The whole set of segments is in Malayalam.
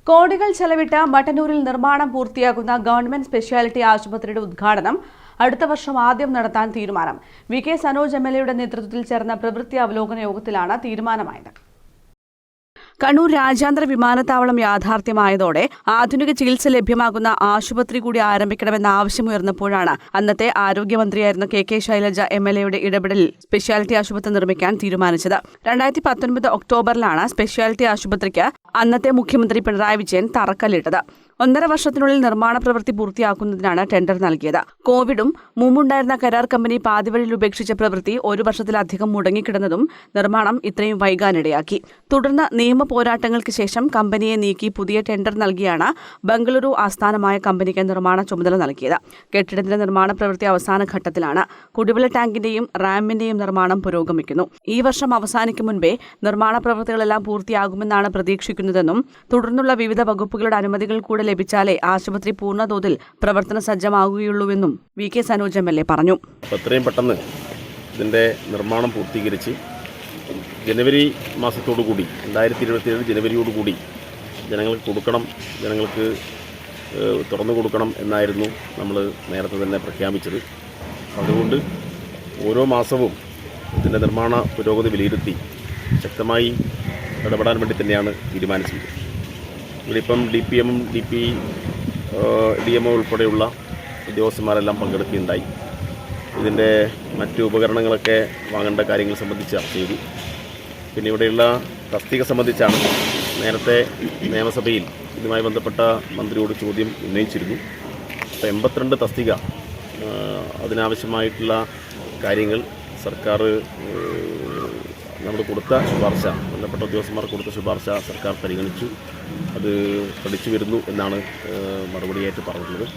കോടികൾ ചെലവിട്ട് മട്ടന്നൂരിൽ നിർമ്മാണം പൂർത്തിയാക്കുന്ന ഗവൺമെന്റ് സ്പെഷ്യാലിറ്റി ആശുപത്രിയുടെ ഉദ്ഘാടനം അടുത്ത വർഷം ആദ്യം നടത്താൻ തീരുമാനം. വി.കെ. സനോജ് എം.എൽ.എയുടെ നേതൃത്വത്തിൽ ചേർന്ന പ്രവൃത്തി അവലോകന യോഗത്തിലാണ് തീരുമാനമായത്. കണ്ണൂർ രാജ്യാന്തര വിമാനത്താവളം യാഥാർത്ഥ്യമായതോടെ ആധുനിക ചികിത്സ ലഭ്യമാകുന്ന ആശുപത്രി കൂടി ആരംഭിക്കണമെന്ന ആവശ്യമുയർന്നപ്പോഴാണ് അന്നത്തെ ആരോഗ്യമന്ത്രിയായിരുന്ന കെ ശൈലജ എം.എൽ.എയുടെ ഇടപെടലിൽ സ്പെഷ്യാലിറ്റി ആശുപത്രി നിർമ്മിക്കാൻ തീരുമാനിച്ചത്. 2019 ഒക്ടോബറിലാണ് സ്പെഷ്യാലിറ്റി ആശുപത്രിക്ക് അന്നത്തെ മുഖ്യമന്ത്രി പിണറായി വിജയൻ തറക്കല്ലിട്ടത്. 1.5 വർഷത്തിനുള്ളിൽ നിർമ്മാണ പ്രവൃത്തി പൂർത്തിയാക്കുന്നതിനാണ് ടെൻഡർ നൽകിയത്. കോവിഡും മുമ്പുണ്ടായിരുന്ന കരാർ കമ്പനി പാതിവഴിയിൽ ഉപേക്ഷിച്ച പ്രവൃത്തി 1 വർഷത്തിലധികം മുടങ്ങിക്കിടന്നതും നിർമ്മാണം ഇത്രയും വൈകാനിടയാക്കി. തുടർന്ന് നിയമ പോരാട്ടങ്ങൾക്ക് ശേഷം കമ്പനിയെ നീക്കി പുതിയ ടെൻഡർ നൽകിയാണ് ബംഗളൂരു ആസ്ഥാനമായ കമ്പനിക്ക് നിർമ്മാണ ചുമതല നൽകിയത്. കെട്ടിടത്തിന്റെ നിർമ്മാണ പ്രവൃത്തി അവസാന ഘട്ടത്തിലാണ്. കുടിവെള്ള ടാങ്കിന്റെയും റാമ്പിന്റെയും നിർമ്മാണം പുരോഗമിക്കുന്നു. ഈ വർഷം അവസാനിക്കും മുൻപേ നിർമ്മാണ പ്രവൃത്തികളെല്ലാം പൂർത്തിയാകുമെന്നാണ് പ്രതീക്ഷിക്കുന്നതെന്നും തുടർന്നുള്ള വിവിധ വകുപ്പുകളുടെ അനുമതികൾ കൂടെ ലഭിച്ചാലേ ആശുപത്രി പൂർണ്ണതോതിൽ പ്രവർത്തന സജ്ജമാകുകയുള്ളൂവെന്നും വി.കെ. സനോജ് എം.എൽ.എ. പറഞ്ഞു. എത്രയും പെട്ടെന്ന് ഇതിന്റെ നിർമ്മാണം പൂർത്തീകരിച്ച് ജനുവരി മാസത്തോടുകൂടി 2027 ജനുവരിയോടുകൂടി ജനങ്ങൾക്ക് തുറന്നു കൊടുക്കണം എന്നായിരുന്നു നമ്മൾ നേരത്തെ തന്നെ പ്രഖ്യാപിച്ചത്. അതുകൊണ്ട് ഓരോ മാസവും ഇതിൻ്റെ നിർമ്മാണ പുരോഗതി വിലയിരുത്തി ശക്തമായി ഇടപെടാൻ വേണ്ടി തന്നെയാണ് തീരുമാനിച്ചത്. ഇവിടിപ്പം DPM DMO ഉൾപ്പെടെയുള്ള ഉദ്യോഗസ്ഥന്മാരെല്ലാം പങ്കെടുക്കുകയുണ്ടായി. ഇതിൻ്റെ മറ്റു ഉപകരണങ്ങളൊക്കെ വാങ്ങേണ്ട കാര്യങ്ങൾ സംബന്ധിച്ച് ചർച്ച ചെയ്തു. പിന്നെ ഇവിടെയുള്ള തസ്തിക സംബന്ധിച്ചാണ് നേരത്തെ നിയമസഭയിൽ ഇതുമായി ബന്ധപ്പെട്ട മന്ത്രിയോട് ചോദ്യം ഉന്നയിച്ചിരുന്നു. അപ്പോൾ 82 തസ്തിക അതിനാവശ്യമായിട്ടുള്ള കാര്യങ്ങൾ സർക്കാർ നമ്മൾ കൊടുത്ത ശുപാർശ, ബന്ധപ്പെട്ട ഉദ്യോഗസ്ഥന്മാർ കൊടുത്ത ശുപാർശ സർക്കാർ പരിഗണിച്ചു. അത് പഠിച്ചു വരുന്നു എന്നാണ് മറുപടിയായിട്ട് പറഞ്ഞിട്ടുള്ളത്.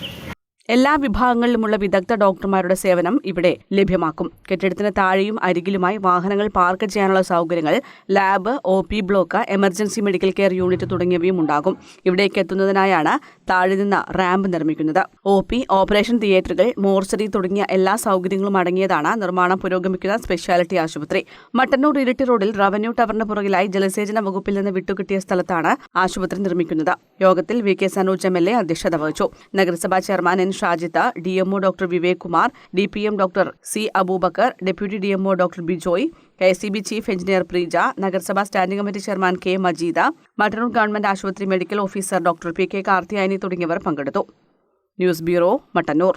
എല്ലാ വിഭാഗങ്ങളിലുമുള്ള വിദഗ്ധ ഡോക്ടർമാരുടെ സേവനം ഇവിടെ ലഭ്യമാക്കും. കെട്ടിടത്തിന് താഴെയും അരികിലുമായി വാഹനങ്ങൾ പാർക്ക് ചെയ്യാനുള്ള സൗകര്യങ്ങൾ, lab, OP block, emergency medical care unit തുടങ്ങിയവയും ഉണ്ടാകും. ഇവിടേക്ക് എത്തുന്നതിനായാണ് താഴെ നിന്ന് റാമ്പ് നിർമ്മിക്കുന്നത്. OP, ഓപ്പറേഷൻ തിയേറ്ററുകൾ, മോർച്ചറി തുടങ്ങിയ എല്ലാ സൗകര്യങ്ങളും അടങ്ങിയതാണ് നിർമ്മാണം പുരോഗമിക്കുന്ന സ്പെഷ്യാലിറ്റി ആശുപത്രി. മട്ടന്നൂർ ഇരിട്ടി റോഡിൽ റവന്യൂ ടവറിന് പുറകിലായി ജലസേചന വകുപ്പിൽ നിന്ന് വിട്ടുകിട്ടിയ സ്ഥലത്താണ് ആശുപത്രി നിർമ്മിക്കുന്നത്. യോഗത്തിൽ വി.കെ. സനോജ് എം.എൽ.എ. അധ്യക്ഷത വഹിച്ചു. നഗരസഭാ chairman N. Shajith, DMO doctor Vivek Kumar, DPM doctor C. Aboobacker, deputy DMO doctor Bijoy, KCB chief engineer Preeja, നഗരസഭാ standing committee chairman K. Majeeda, Mattannur government ആശുപത്രി medical officer doctor P.K. Karthiyayani തുടങ്ങിയവർ പങ്കെടുത്തു. News bureau, Mattannur.